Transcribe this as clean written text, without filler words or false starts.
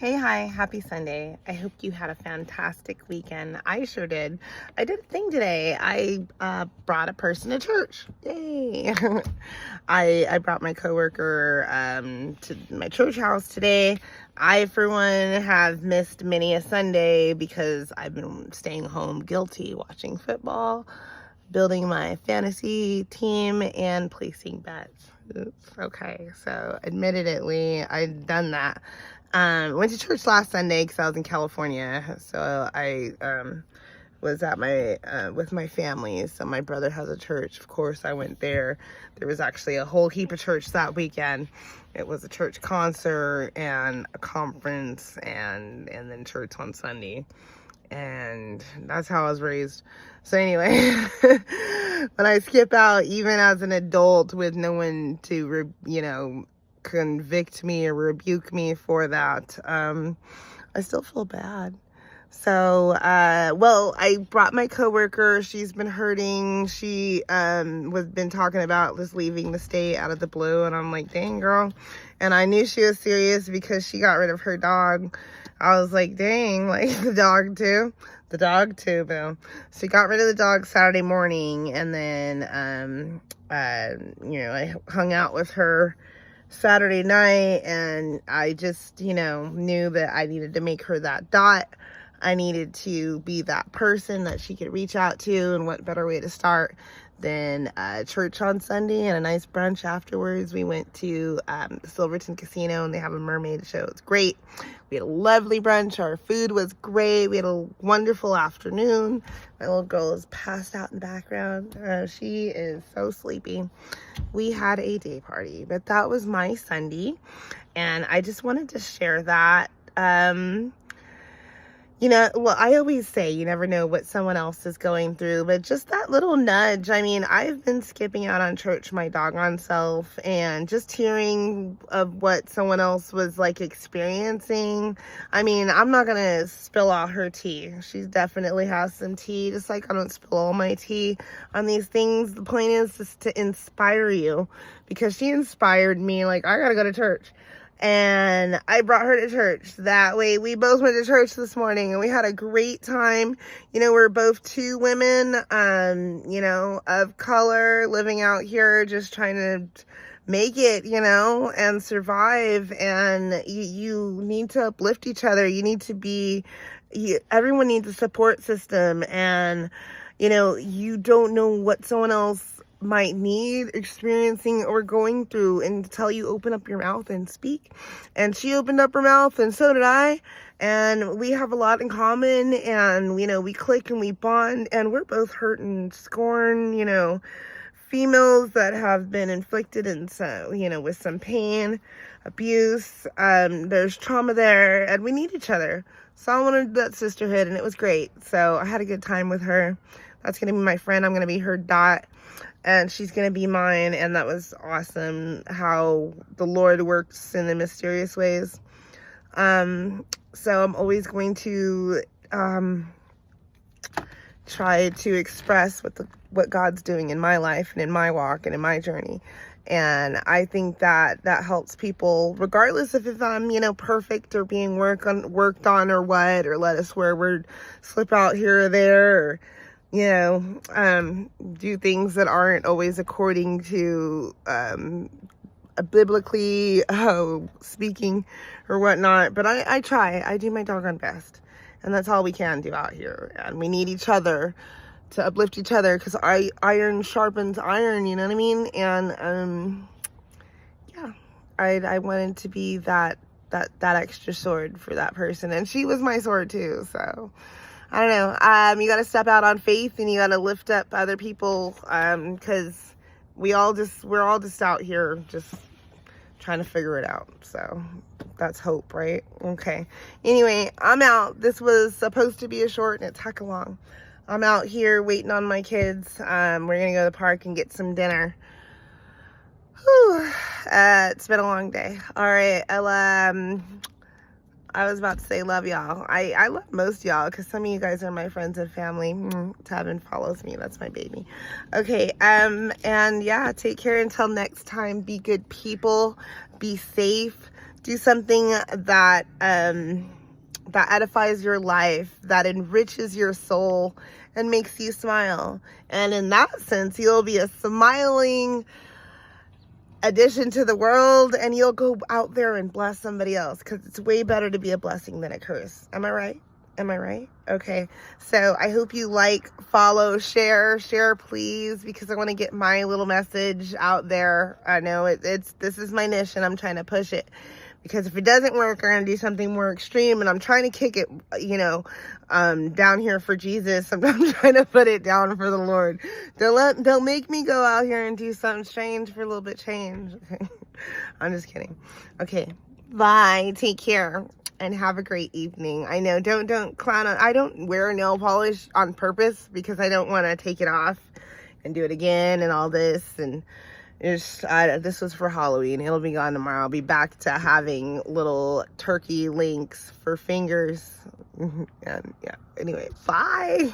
Hey, hi, happy Sunday. I hope you had a fantastic weekend. I sure did. I did a thing today. I brought a person to church. Yay. I brought my coworker to my church house today. I, for one, have missed many a Sunday because I've been staying home guilty, watching football, building my fantasy team, and placing bets. Oops. Okay, so admittedly, I've done that. Went to church last Sunday because I was in California, so I was at my with my family. So my brother has a church. Of course, I went there. There was actually a whole heap of church that weekend. It was a church concert and a conference, and then church on Sunday. And that's how I was raised. So anyway, when I skip out, even as an adult with no one to, convict me or rebuke me for that, I still feel bad. So, I brought my coworker. She's been hurting. She was been talking about just leaving the state out of the blue, and I'm like, dang, girl. And I knew she was serious because she got rid of her dog. I was like, dang, like the dog too, boo. So she got rid of the dog Saturday morning, and then I hung out with her Saturday night, and I just, knew that I needed to make her that dot. I needed to be that person that she could reach out to, and what better way to start than church on Sunday and a nice brunch afterwards. We went to the Silverton Casino, and they have a mermaid show. It's great. We had a lovely brunch. Our food was great. We had a wonderful afternoon. My little girl is passed out in the background. She is so sleepy. We had a day party, but that was my Sunday, and I just wanted to share that. I always say you never know what someone else is going through, but just that little nudge. I mean, I've been skipping out on church my doggone self, and just hearing of what someone else was like experiencing. I mean, I'm not gonna spill out her tea. She definitely has some tea, just like I don't spill all my tea on these things. The point is just to inspire you, because she inspired me. Like, I gotta go to church. And I brought her to church. That way, we both went to church this morning, and we had a great time. We're both two women, of color, living out here, just trying to make it, and survive. And you need to uplift each other. You need to be, everyone needs a support system. And, you don't know what someone else might need, experiencing, or going through until you open up your mouth and speak. And she opened up her mouth, and so did I, and we have a lot in common, and we click and we bond, and we're both hurt and scorn, females that have been inflicted, and so with some pain, abuse, there's trauma there, and we need each other. So I wanted that sisterhood, and it was great. So I had a good time with her. That's gonna be my friend. I'm gonna be her dot, and she's gonna be mine. And that was awesome how the Lord works in the mysterious ways. So I'm always going to try to express what God's doing in my life and in my walk and in my journey. And I think that helps people, regardless if I'm, perfect or being worked on or what, or let a swear word slip out here or there, or do things that aren't always according to biblically speaking or whatnot. But I try. I do my doggone best. And that's all we can do out here. And we need each other to uplift each other, because iron sharpens iron, you know what I mean? And I wanted to be that extra sword for that person. And she was my sword too, so I don't know. You got to step out on faith, and you got to lift up other people, because we're all just out here just trying to figure it out. So that's hope, right? Okay. Anyway, I'm out. This was supposed to be a short, and it's heck long. I'm out here waiting on my kids. We're going to go to the park and get some dinner. Whew. It's been a long day. All right. I was about to say love y'all. I love most y'all, because some of you guys are my friends and family. Tavin follows me. That's my baby. Okay. And yeah, take care until next time. Be good people. Be safe. Do something that that edifies your life, that enriches your soul and makes you smile. And in that sense, you'll be a smiling addition to the world, and you'll go out there and bless somebody else, because it's way better to be a blessing than a curse. Am I right? Am I right? Okay. So I hope you like, follow, share please, because I want to get my little message out there. I know this is my niche, and I'm trying to push it, because if it doesn't work, I'm going to do something more extreme, and I'm trying to kick it, down here for Jesus. I'm trying to put it down for the Lord. Don't make me go out here and do something strange for a little bit change. I'm just kidding. Okay. Bye. Take care. And have a great evening. I know, don't clown on. I don't wear nail polish on purpose, because I don't want to take it off and do it again and all this. And this was for Halloween. It'll be gone tomorrow. I'll be back to having little turkey links for fingers. And yeah, anyway, bye.